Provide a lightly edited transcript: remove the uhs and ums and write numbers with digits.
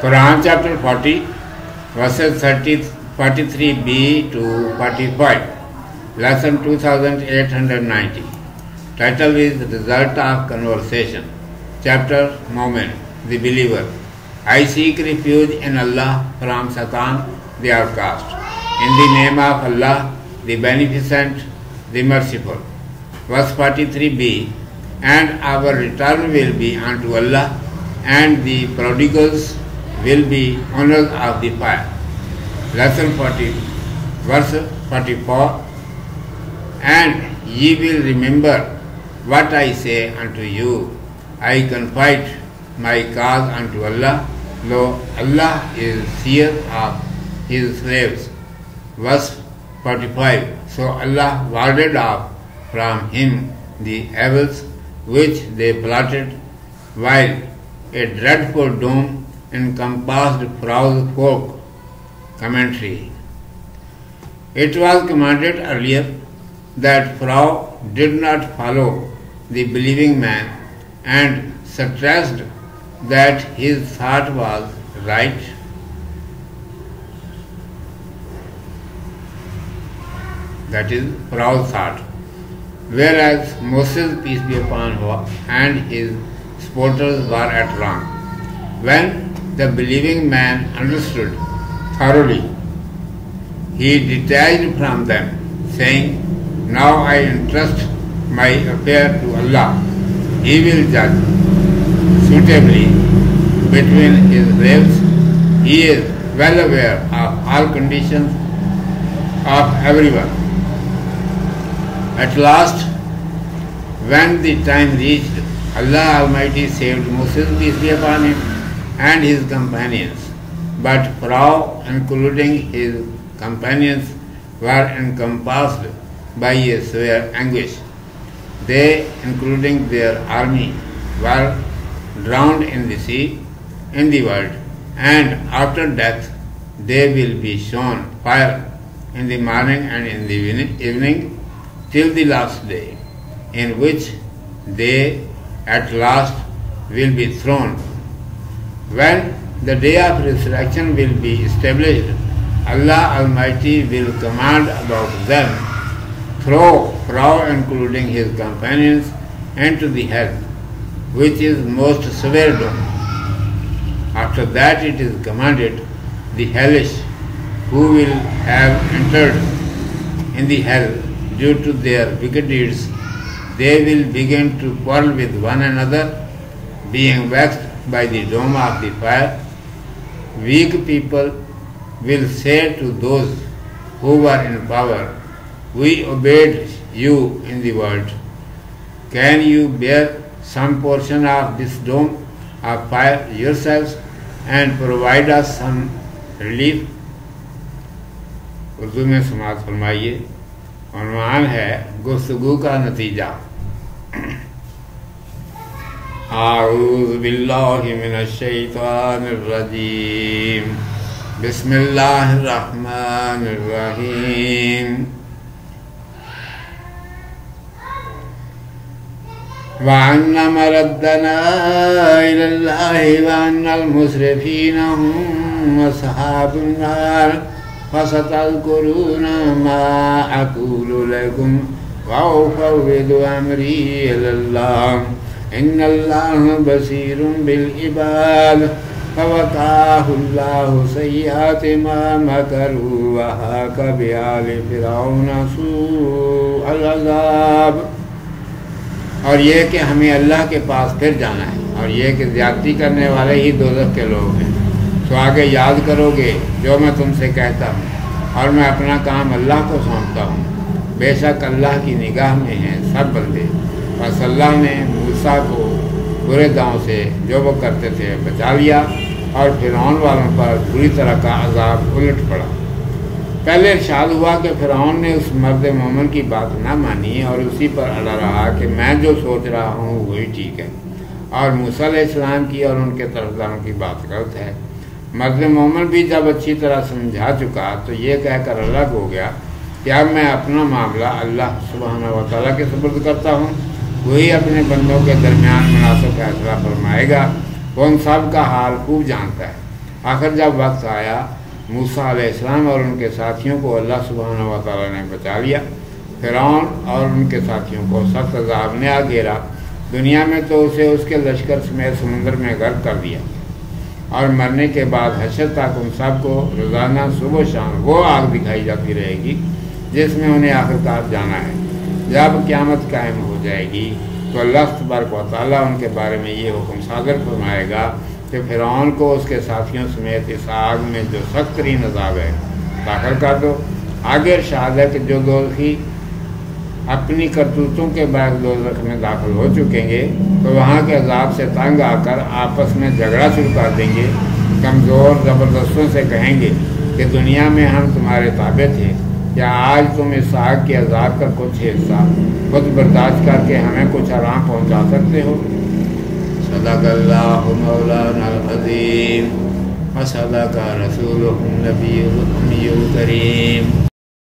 Quran chapter 40, verses 43b to 45, lesson 2890. Title is Result of Conversation. Chapter Moment, the Believer. I seek refuge in Allah from Satan, the outcast. In the name of Allah, the Beneficent, the Merciful. Verse 43b. And our return will be unto Allah, and the prodigals will be owners of the fire. Lesson 40, verse 44. And ye will remember what I say unto you. I confide my cause unto Allah, lo Allah is seer of his slaves. Verse 45. So Allah warded off from him the evils which they plotted, while a dreadful doom encompassed Pharaoh's folk. Commentary. It was commanded earlier that Pharaoh did not follow the believing man and stressed that his thought was right. That is Pharaoh's thought. Whereas Moses, peace be upon him, and his supporters were at wrong. When the believing man understood thoroughly, he detached from them, saying, Now I entrust my affair to Allah. He will judge suitably between his slaves. He is well aware of all conditions of everyone. At last, when the time reached, Allah Almighty saved Moses, peace be upon him, and his companions. But Pharaoh, including his companions, were encompassed by a severe anguish. They, including their army, were drowned in the sea, in the world, and after death they will be shown fire in the morning and in the evening, till the last day, in which they at last will be thrown. When the day of resurrection will be established, Allah Almighty will command about them, throw Pharaoh, including his companions, into the hell, which is most severe doom. After that it is commanded, the hellish, who will have entered in the hell due to their wicked deeds, they will begin to quarrel with one another, being vexed by the dome of the fire. Weak people will say to those who were in power, We obeyed you in the world. Can you bear some portion of this dome of fire yourselves and provide us some relief? Urdu میں سماعت فرمائیے. عنوان ہے گفتگو کا نتیجہ. اعوذ باللہ من الشیطان الرجیم. بسم اللہ الرحمن الرحیم. وَأَنَّ مَرَدَّنَا إِلَى اللَّهِ وَأَنَّ الْمُسْرِفِينَ هُمْ أَصْحَابُ النَّارِ فَسَتَذْكُرُونَ مَا أَقُولُ لَكُمْ وَأُفَوِّضُ أَمْرِي إِلَى اللَّهِ إِنَّ اللَّهَ بَصِيرٌ بِالْعِبَادِ. فَوَقَاهُ اللَّهُ سَيِّئَاتِ مَا مَكَرُوا وَحَاقَ بِآلِ فِرْعَوْنَ سُوءُ الْعَذَابِ. اور یہ کہ ہمیں اللہ کے پاس پھر جانا ہے، اور یہ کہ زیادتی کرنے والے ہی دوزخ کے لوگ ہیں. تو آگے یاد کرو گے جو میں تم سے کہتا ہوں، اور میں اپنا کام اللہ کو سونپتا ہوں. بے شک اللہ کی نگاہ میں ہیں سب بندے. بس اللہ نے موسیٰ کو برے داؤں سے جو وہ کرتے تھے بچا لیا، اور فرعون والوں پر بری طرح کا عذاب الٹ پڑا. پہلے ارشاد ہوا کہ فرعون نے اس مرد مومن کی بات نہ مانی اور اسی پر اڑا رہا کہ میں جو سوچ رہا ہوں وہی ٹھیک ہے، اور موسیٰ علیہ السلام کی اور ان کے طرفداروں کی بات غلط ہے. مرد مومن بھی جب اچھی طرح سمجھا چکا تو یہ کہہ کر الگ ہو گیا کہ اب میں اپنا معاملہ اللہ سبحانہ و تعالیٰ کے سپرد کرتا ہوں. وہی اپنے بندوں کے درمیان مناسب فیصلہ فرمائے گا. وہ ان سب کا حال خوب جانتا ہے. آخر جب وقت آیا موسیٰ علیہ السلام اور ان کے ساتھیوں کو اللہ سبحانہ و تعالیٰ نے بچا لیا۔ فرعون اور ان کے ساتھیوں کو سخت عذاب نے آ گھیرا، دنیا میں تو اسے اس کے لشکر سمیت سمندر میں غرق کر دیا، اور مرنے کے بعد حشر تک ان سب کو روزانہ صبح و شام وہ آگ دکھائی جاتی رہے گی جس میں انہیں آخرکار جانا ہے۔ جب قیامت قائم ہو جائے گی تو اللہ تبارک و تعالیٰ ان کے بارے میں یہ حکم صادر فرمائے گا کہ فرعون کو اس کے ساتھیوں سمیت اس آگ میں جو سخت ترین عذاب ہے داخل کر دو۔ آگے ارشاد ہے کہ جو دوزخی اپنی کرتوتوں کے بعد دوزخ میں داخل ہو چکیں گے تو وہاں کے عذاب سے تنگ آ کر آپس میں جھگڑا شروع کر دیں گے۔ کمزور زبردستوں سے کہیں گے کہ دنیا میں ہم تمہارے تابع تھے، کیا آج تم اس آگ کے عذاب کا کچھ حصہ خود برداشت کر کے ہمیں کچھ آرام پہنچا سکتے ہو؟ صدق اللہ مولانا العظیم و صدق رسولہ النبی الکریم۔